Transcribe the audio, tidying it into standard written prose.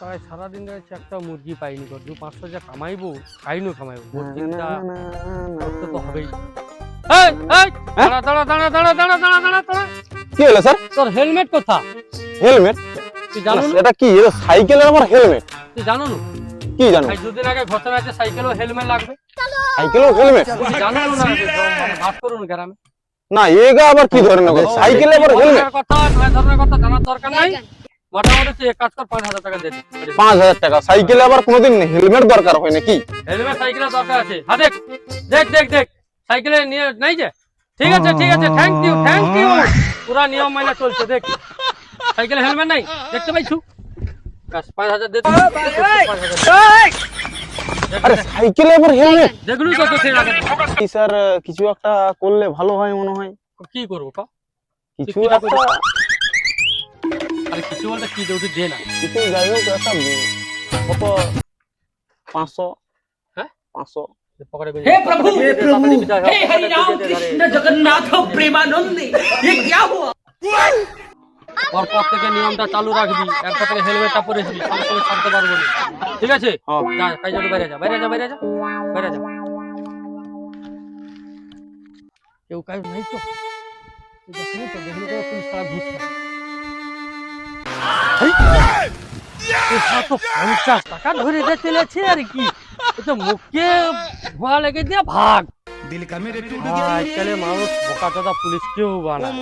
তাই সারাদিন রয়েছে একটা মুরগি পাইনি কর 500 যা কামাইবো কামাইবো মুরগিটা করতে তো হবেই। এই এই দাঁড়া দাঁড়া দাঁড়া দাঁড়া দাঁড়া দাঁড়া দাঁড়া দাঁড়া কি হলো স্যার? তোর হেলমেট কোথা? হেলমেট? তুই জানো না? এটা কি? এটা সাইকেলের আবার হেলমেট? তুই জানো না? কি জানো? ভাই দুদিন আগে ঘটনা আছে সাইকেলও হেলমেট লাগবে। সাইকেলও হেলমেট? তুই জানো না মানে ভাত করুন গ্রামে? না এগা আবার কি ধরনের কথা? সাইকেলে আবার হেলমেট? কথা নয় ধরনের কথা জানার দরকার নাই। মোটামুটি তুই এক কাজ কর 5000 টাকা দে দে। 5000 টাকা? সাইকেলে আবার কোনোদিন হেলমেট দরকার হয় নাকি? হেলমেট সাইকেলের দরকার আছে। হ্যাঁ দেখ দেখ দেখ দেখ সাইকেলে নিয়ে নাই যে। ঠিক আছে থ্যাংক ইউ পুরা নিয়ম মাইনা চলছে। দেখ সাইকেলে হেলমেট নাই দেখতে পাইছু? কাজ 5000 দে দে। আরে সাইকেলে আবার হেলমেট? দেখলু তো তো ঠিক আছে। কি স্যার কিছু একটা করলে ভালো হয় মনে হয়। কি করব ক? কিছু কি একটা আরে কিছু বলতে কি দেউটি দে না। কিছু যাই হোক একটা কত 500? হ্যাঁ 500? हे प्रभु हे हरि राम कृष्ण जगन्नाथ प्रेमानंद ये क्या हुआ? ওর পর থেকে নিয়মটা চালু রাখবি। এরপর থেকে হেলমেটটা পরেছিস আমি তোকে ছাড়তে পারবো না। ঠিক আছে যা কাজে বাইরে যা বাইরে যা বাইরে যা বাইরে যা। কেউ কাজ নাই তো দেখলি তো দেখলি তো পুলিশ তারা ঘুষ খায়। 50 টাকা ধরে দিয়ে চলেছে আর কি। তো মুখে ধোয়া লেগে দিয়ে ভাগ। আজকাল মানুষ বোকা দাদা পুলিশ কেউ বানায়।